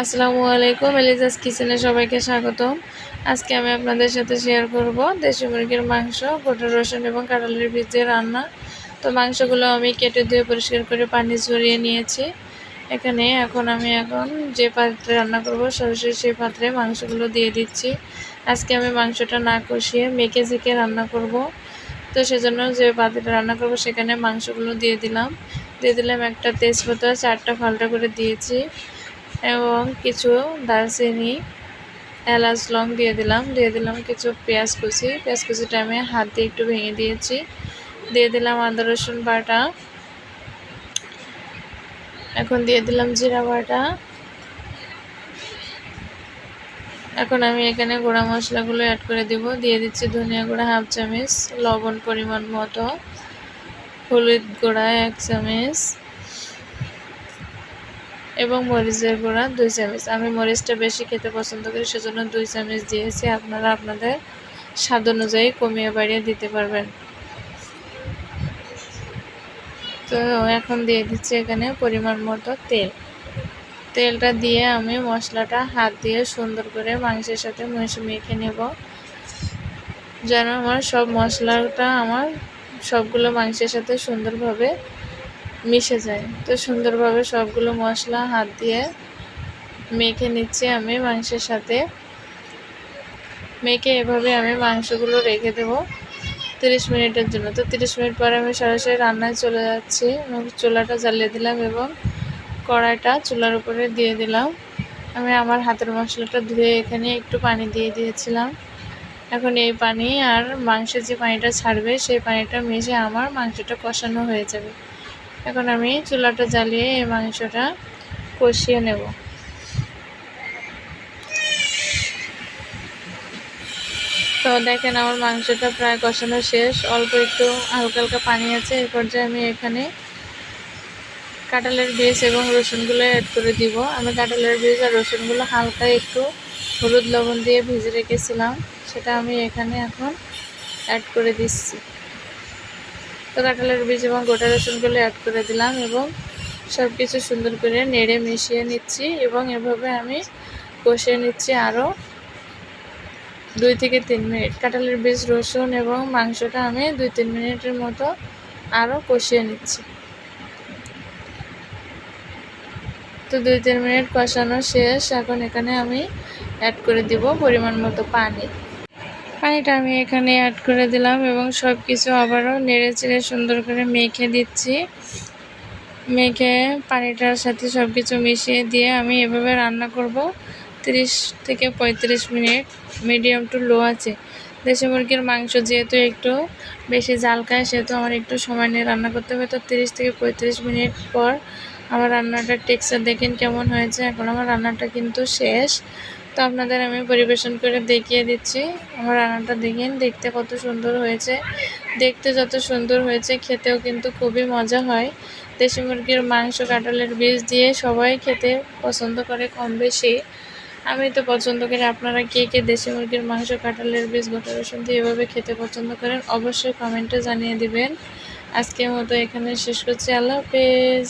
আসসালামু আলাইকুম, এলিজাস কিচেনে সবাইকে স্বাগতম। আজকে আমি আপনাদের সাথে শেয়ার করব দেশি মুরগির মাংস, গোটা রসুন এবং কাঁঠালের বীজ দিয়ে রান্না। তো মাংসগুলো আমি কেটে ধুয়ে পরিষ্কার করে পানি ঝরিয়ে নিয়েছি। এখন আমি যে পাত্রে রান্না করব সরাসরি সেই পাত্রে মাংসগুলো দিয়ে দিচ্ছি। আজকে আমি মাংসটা না কষিয়ে মেখে ঝেঁকে রান্না করব। তো সেজন্য যে পাত্রে রান্না করব সেখানে মাংসগুলো দিয়ে দিলাম একটা তেজপাতা, 4টা ফালটা করে দিয়েছি এবং কিছু দারচিনি, এলাচ, লং দিয়ে দিলাম কিছু পেঁয়াজ কুচিটা আমি হাত দিয়ে একটু ভেঙে দিয়েছি। দিয়ে দিলাম আদা রসুন বাটা। এখন দিয়ে দিলাম জিরা বাটা। এখন আমি এখানে গুঁড়া মশলাগুলো অ্যাড করে দিয়ে দিচ্ছি ধনিয়া গুঁড়া 1/2 চামচ, লবণ পরিমাণ মতো, হলুদ গুঁড়া 1 চামচ এবং মরিচের গুঁড়া 2 চামচ। আমি মরিচটা বেশি খেতে পছন্দ করি, সেজন্য 2 চামচ দিয়েছি। আপনারা আপনাদের স্বাদ অনুযায়ী কমিয়ে বাড়িয়ে দিতে পারবেন। তো এখন দিয়ে দিচ্ছি এখানে পরিমাণ মতো তেলটা দিয়ে আমি মশলাটা হাত দিয়ে সুন্দর করে মাংসের সাথে মেখে নেব, যেন আমার সবগুলো মাংসের সাথে সুন্দরভাবে মিশে যায়। তো সুন্দরভাবে সবগুলো মশলা হাত দিয়ে মেখে নিচ্ছি আমি মাংসের সাথে। মেখে এভাবে আমি মাংসগুলো রেখে দেব 30 মিনিটের জন্য। তো 30 মিনিট পরে আমি সরাসরি রান্নায় চলে যাচ্ছি। চুলাটা জ্বালিয়ে দিলাম এবং কড়াইটা চুলার উপরে দিয়ে দিলাম। আমি আমার হাতের মশলাটা ধুয়ে এখানে একটু পানি দিয়ে দিয়েছিলাম। এখন এই পানি আর মাংসের যে পানিটা ছাড়বে সেই পানিটা মিশে আমার মাংসটা কষানো হয়ে যাবে। এখন আমি চুলাটা জ্বালিয়ে এই মাংসটা কষিয়ে নেব। তো দেখেন আমার মাংসটা প্রায় কষানো শেষ, অল্প একটু হালকা হালকা পানি আছে। এই পর্যায়ে আমি এখানে কাঁঠালের বীজ এবং রসুনগুলো অ্যাড করে দিব। আমি কাঁঠালের বীজ আর রসুনগুলো হালকা একটু হলুদ লবণ দিয়ে ভিজে রেখেছিলাম, সেটা আমি এখানে এখন অ্যাড করে দিচ্ছি। তো কাঁঠালের বীজ এবং গোটা রসুনগুলো অ্যাড করে দিলাম এবং সব কিছু সুন্দর করে নেড়ে মিশিয়ে নিচ্ছি এবং এভাবে আমি কষিয়ে নিচ্ছি আরও 2 থেকে 3 মিনিট। কাঁঠালের বীজ, রসুন এবং মাংসটা আমি 2-3 মিনিটের মতো আরও কষিয়ে নিচ্ছি। তো 2-3 মিনিট কষানো শেষ। এখন এখানে আমি অ্যাড করে দিব পরিমাণ মতো পানিটা আমি এখানে অ্যাড করে দিলাম এবং সব কিছু আবারও নেড়ে চেড়ে সুন্দর করে মেখে দিচ্ছি। মেখে পানিটার সাথে সব কিছু মিশিয়ে দিয়ে আমি এভাবে রান্না করব 30 থেকে 35 মিনিট, মিডিয়াম টু লো আছে। দেশি মুরগির মাংস যেহেতু একটু বেশি জাল খায়, সেহেতু আমার একটু সময় নিয়ে রান্না করতে হবে। তো 30 থেকে 35 মিনিট পর আমার রান্নাটার টেক্সচার দেখেন কেমন হয়েছে। এখন আমার রান্নাটা কিন্তু শেষ। তো আপনাদের আমি পরিবেশন করে দেখিয়ে দিচ্ছি। আমার রান্নাটা দেখেন, দেখতে কত সুন্দর হয়েছে। দেখতে যত সুন্দর হয়েছে, খেতেও কিন্তু খুবই মজা হয়। দেশি মুরগির মাংস কাঁঠালের বীজ দিয়ে সবাই খেতে পছন্দ করে কম বেশি। আমি তো পছন্দ করি। আপনারা কে কে দেশি মুরগির মাংস কাঁঠালের বীজ গোটা রসুন দিয়ে এভাবে খেতে পছন্দ করেন অবশ্যই কমেন্টে জানিয়ে দিবেন। আজকের মতো এখানে শেষ করছি। আল্লাহ হাফেজ।